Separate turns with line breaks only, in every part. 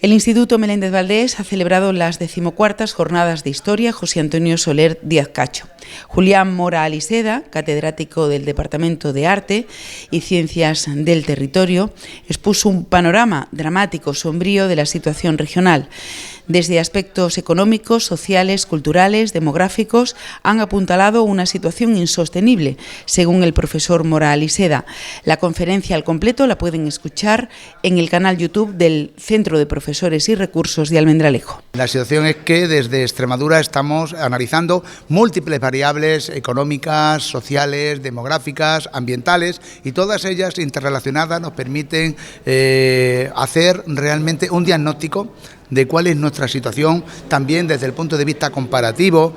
El Instituto Meléndez Valdés ha celebrado las 14ª Jornadas de Historia José Antonio Soler Díaz Cacho. Julián Mora Aliseda, catedrático del Departamento de Arte y Ciencias del Territorio, expuso un panorama dramático, sombrío de la situación regional. Desde aspectos económicos, sociales, culturales, demográficos, han apuntalado una situación insostenible, según el profesor Mora Aliseda. La conferencia al completo la pueden escuchar en el canal YouTube del Centro de Profesores y Recursos de Almendralejo.
La situación es que desde Extremadura estamos analizando múltiples variables económicas, sociales, demográficas, ambientales, y todas ellas interrelacionadas nos permiten hacer realmente un diagnóstico de cuál es nuestra situación, también desde el punto de vista comparativo,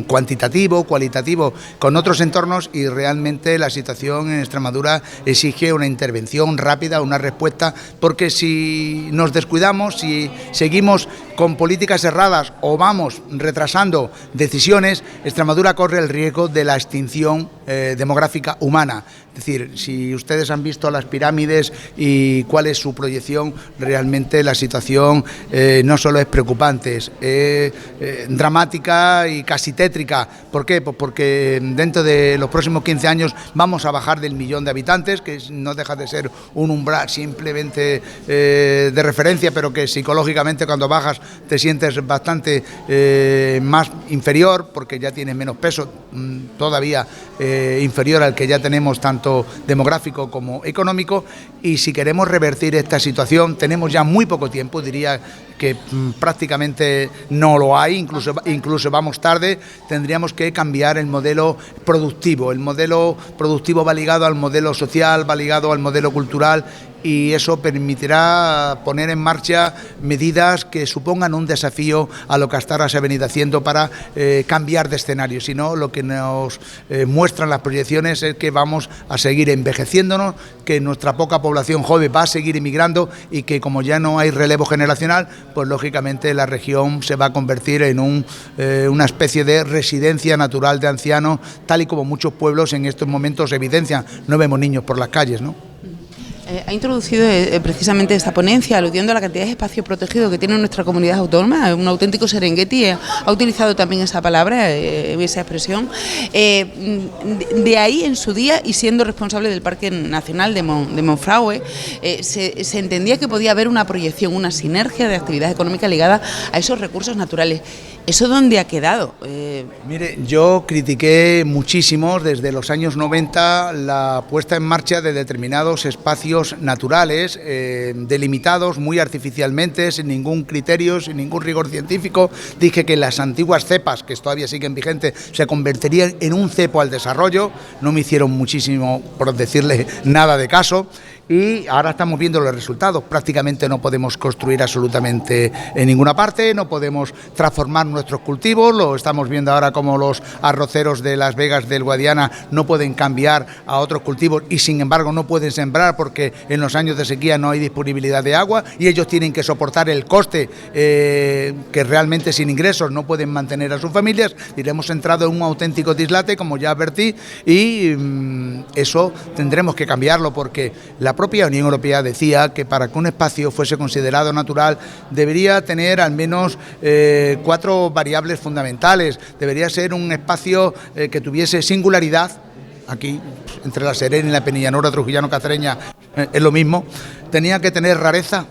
cuantitativo, cualitativo, con otros entornos, y realmente la situación en Extremadura exige una intervención rápida, una respuesta, porque si nos descuidamos, si seguimos con políticas erradas o vamos retrasando decisiones, Extremadura corre el riesgo de la extinción demográfica humana. Es decir, si ustedes han visto las pirámides y cuál es su proyección, realmente la situación no solo es preocupante, es dramática y casi tétrica. ¿Por qué? Pues porque dentro de los próximos 15 años vamos a bajar del 1 millón de habitantes, que no deja de ser un umbral simplemente de referencia, pero que psicológicamente cuando bajas te sientes bastante más inferior, porque ya tienes menos peso, todavía inferior al que ya tenemos, tanto demográfico como económico. Y si queremos revertir esta situación, tenemos ya muy poco tiempo, diría que prácticamente no lo hay, incluso vamos tarde. Tendríamos que cambiar el modelo productivo. El modelo productivo va ligado al modelo social, va ligado al modelo cultural, y eso permitirá poner en marcha medidas que supongan un desafío a lo que hasta ahora se ha venido haciendo para cambiar de escenario. Si no, lo que nos muestran las proyecciones es que vamos a seguir envejeciéndonos, que nuestra poca población joven va a seguir emigrando, y que como ya no hay relevo generacional, pues lógicamente la región se va a convertir en una especie de residencia natural de ancianos, tal y como muchos pueblos en estos momentos evidencian. No vemos niños por las calles, ¿no?
Ha introducido precisamente esta ponencia aludiendo a la cantidad de espacio protegido que tiene nuestra comunidad autónoma, un auténtico Serengeti. Ha utilizado también esa palabra, esa expresión. De ahí, en su día, y siendo responsable del Parque Nacional de Monfragüe, se entendía que podía haber una proyección, una sinergia de actividad económica ligada a esos recursos naturales. ¿Eso dónde ha quedado?
Mire, yo critiqué muchísimo desde los años 90 la puesta en marcha de determinados espacios naturales, delimitados muy artificialmente, sin ningún criterio, sin ningún rigor científico. Dije que las antiguas cepas, que todavía siguen vigentes, se convertirían en un cepo al desarrollo. No me hicieron muchísimo, por decirle nada de caso. Y ahora estamos viendo los resultados. Prácticamente no podemos construir absolutamente en ninguna parte, no podemos transformar nuestros cultivos. Lo estamos viendo ahora como los arroceros de Las Vegas del Guadiana no pueden cambiar a otros cultivos, y sin embargo no pueden sembrar porque en los años de sequía no hay disponibilidad de agua, y ellos tienen que soportar el coste que realmente sin ingresos no pueden mantener a sus familias. Y hemos entrado en un auténtico dislate, como ya advertí, y eso tendremos que cambiarlo, porque la propia Unión Europea decía que para que un espacio fuese considerado natural debería tener al menos 4 variables fundamentales. Debería ser un espacio que tuviese singularidad. Aquí, entre la Serena y la Penillanura trujillano-cacereña, es lo mismo. Tenía que tener rareza.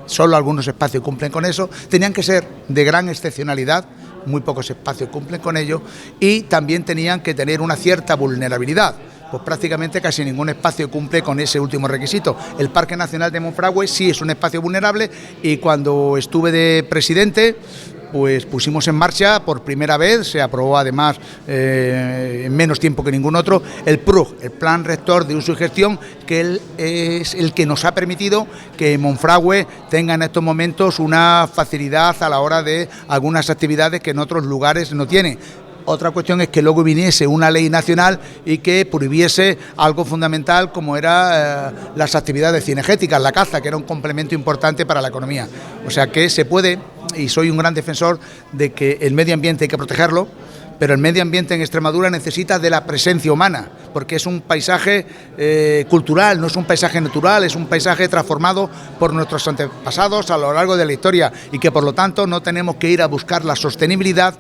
Solo algunos espacios cumplen con eso. Tenían que ser de gran excepcionalidad. Muy pocos espacios cumplen con ello. Y también tenían que tener una cierta vulnerabilidad. Pues prácticamente casi ningún espacio cumple con ese último requisito. El Parque Nacional de Monfragüe sí es un espacio vulnerable, y cuando estuve de presidente, pues pusimos en marcha por primera vez, se aprobó además en menos tiempo que ningún otro, el PRUG, el Plan Rector de Uso y Gestión, que es el que nos ha permitido que Monfragüe tenga en estos momentos una facilidad a la hora de algunas actividades que en otros lugares no tiene. Otra cuestión es que luego viniese una ley nacional y que prohibiese algo fundamental como era las actividades cinegéticas, la caza, que era un complemento importante para la economía. O sea que se puede, y soy un gran defensor de que el medio ambiente hay que protegerlo, pero el medio ambiente en Extremadura necesita de la presencia humana, porque es un paisaje cultural, no es un paisaje natural, es un paisaje transformado por nuestros antepasados a lo largo de la historia y que por lo tanto no tenemos que ir a buscar la sostenibilidad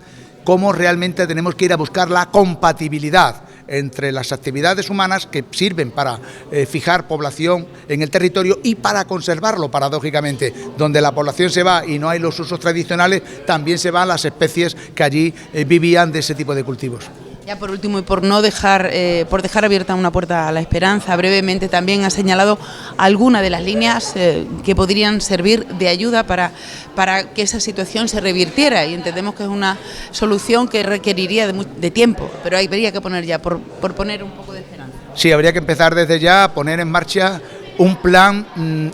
como realmente tenemos que ir a buscar la compatibilidad entre las actividades humanas que sirven para fijar población en el territorio y para conservarlo, paradójicamente. Donde la población se va y no hay los usos tradicionales, también se van las especies que allí vivían de ese tipo de cultivos.
Ya por último y por dejar abierta una puerta a la esperanza, brevemente también ha señalado algunas de las líneas que podrían servir de ayuda para que esa situación se revirtiera, y entendemos que es una solución que requeriría de tiempo, pero habría que poner ya, por poner un poco de esperanza.
Sí, habría que empezar desde ya a poner en marcha un plan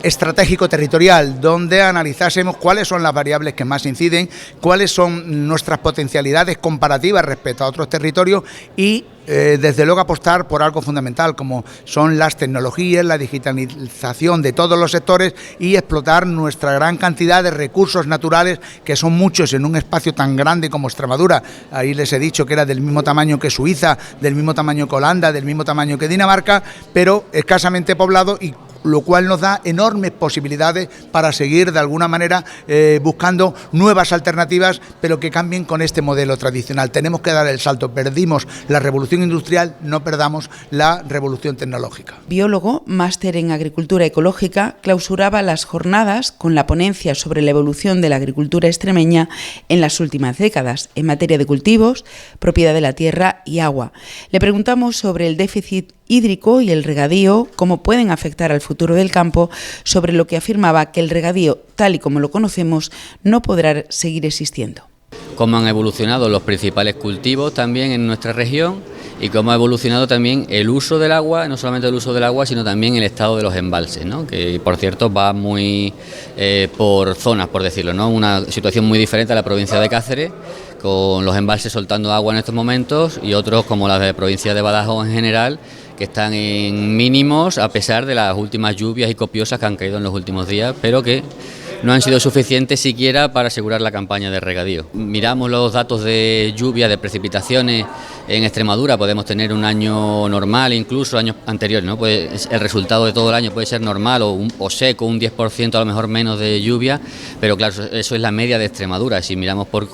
estratégico territorial donde analizásemos cuáles son las variables que más inciden, cuáles son nuestras potencialidades comparativas respecto a otros territorios y desde luego apostar por algo fundamental como son las tecnologías, la digitalización de todos los sectores y explotar nuestra gran cantidad de recursos naturales, que son muchos en un espacio tan grande como Extremadura. Ahí les he dicho que era del mismo tamaño que Suiza, del mismo tamaño que Holanda, del mismo tamaño que Dinamarca, pero escasamente poblado, y lo cual nos da enormes posibilidades para seguir de alguna manera buscando nuevas alternativas, pero que cambien con este modelo tradicional. Tenemos que dar el salto, perdimos la revolución industrial, no perdamos la revolución tecnológica.
Biólogo, máster en agricultura ecológica, clausuraba las jornadas con la ponencia sobre la evolución de la agricultura extremeña en las últimas décadas, en materia de cultivos, propiedad de la tierra y agua. Le preguntamos sobre el déficit hídrico y el regadío, cómo pueden afectar al futuro del campo, sobre lo que afirmaba que el regadío, tal y como lo conocemos, no podrá seguir existiendo.
Cómo han evolucionado los principales cultivos también en nuestra región y cómo ha evolucionado también el uso del agua, no solamente el uso del agua, sino también el estado de los embalses, ¿no? Que por cierto va muy por zonas, por decirlo, ¿no? Una situación muy diferente a la provincia de Cáceres, con los embalses soltando agua en estos momentos, y otros como la de provincia de Badajoz en general, que están en mínimos a pesar de las últimas lluvias y copiosas que han caído en los últimos días, pero que no han sido suficientes siquiera para asegurar la campaña de regadío. Miramos los datos de lluvia, de precipitaciones en Extremadura, podemos tener un año normal, incluso años anteriores, ¿no? Pues el resultado de todo el año puede ser normal o seco, un 10% a lo mejor menos de lluvia, pero claro, eso es la media de Extremadura. Si miramos por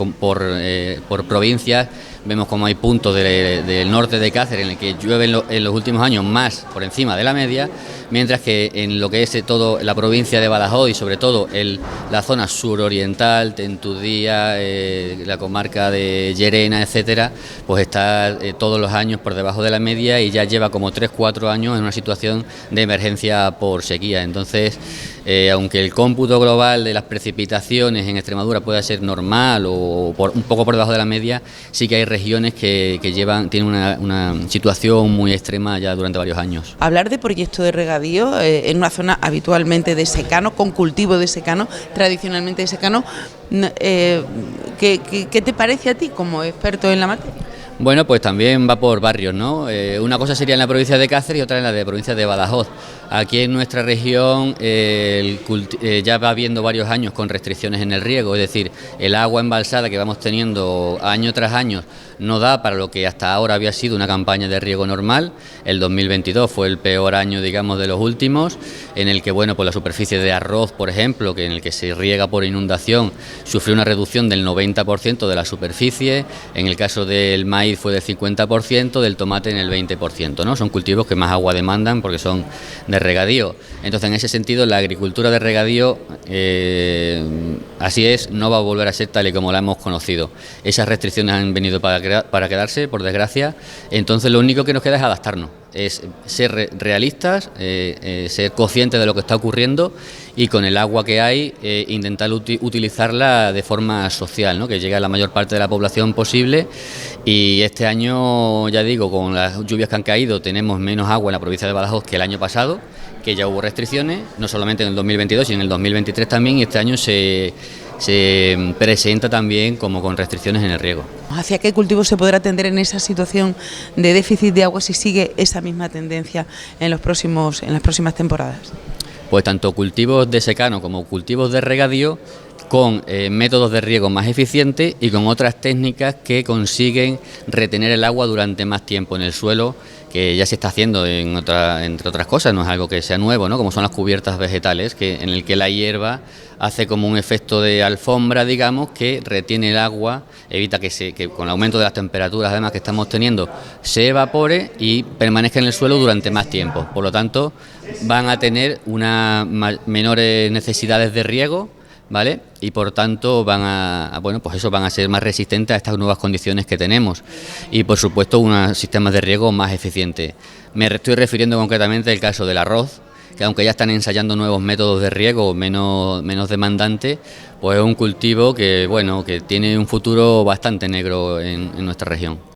provincias, vemos como hay puntos del norte de Cáceres en el que llueve en los últimos años más por encima de la media, mientras que en lo que es toda la provincia de Badajoz y sobre todo la zona suroriental, Tentudía, la comarca de Llerena, etcétera, pues está todos los años por debajo de la media y ya lleva como 3-4 años en una situación de emergencia por sequía. Entonces, aunque el cómputo global de las precipitaciones en Extremadura pueda ser normal o un poco por debajo de la media, sí que hay regiones que tienen una situación muy extrema ya durante varios años.
Hablar de proyecto de regadío en una zona habitualmente de secano, con cultivo de secano, tradicionalmente de secano, ¿qué te parece a ti como experto en la materia?
Bueno, pues también va por barrios, ¿no? Una cosa sería en la provincia de Cáceres y otra en la de provincia de Badajoz. Aquí en nuestra región ya va habiendo varios años con restricciones en el riego, es decir, el agua embalsada que vamos teniendo año tras año no da para lo que hasta ahora había sido una campaña de riego normal. El 2022 fue el peor año, digamos, de los últimos, en el que, bueno, pues la superficie de arroz, por ejemplo, en el que se riega por inundación, sufrió una reducción del 90% de la superficie. En el caso del maíz fue del 50%, del tomate en el 20%, ¿no? Son cultivos que más agua demandan porque son de regadío. Entonces, en ese sentido, la agricultura de regadío, así es, no va a volver a ser tal y como la hemos conocido. Esas restricciones han venido para quedarse, por desgracia. Entonces, lo único que nos queda es adaptarnos, es ser realistas, ser conscientes de lo que está ocurriendo y con el agua que hay intentar utilizarla de forma social, ¿no? Que llegue a la mayor parte de la población posible. Y este año, ya digo, con las lluvias que han caído, tenemos menos agua en la provincia de Badajoz que el año pasado, que ya hubo restricciones, no solamente en el 2022, sino en el 2023 también, y este año se presenta también como con restricciones en el riego.
¿Hacia qué cultivo se podrá atender en esa situación de déficit de agua si sigue esa misma tendencia en las próximas temporadas?
pues tanto cultivos de secano como cultivos de regadío, con métodos de riego más eficientes y con otras técnicas que consiguen retener el agua durante más tiempo en el suelo, que ya se está haciendo entre otras cosas, no es algo que sea nuevo, ¿no? Como son las cubiertas vegetales, en el que la hierba hace como un efecto de alfombra, digamos, que retiene el agua, evita que con el aumento de las temperaturas además que estamos teniendo se evapore y permanezca en el suelo durante más tiempo. Por lo tanto, van a tener menores necesidades de riego, ¿vale? Y por tanto van a ser más resistentes a estas nuevas condiciones que tenemos y por supuesto unos sistemas de riego más eficientes. Me estoy refiriendo concretamente al caso del arroz, que aunque ya están ensayando nuevos métodos de riego menos demandantes, pues es un cultivo que tiene un futuro bastante negro en nuestra región.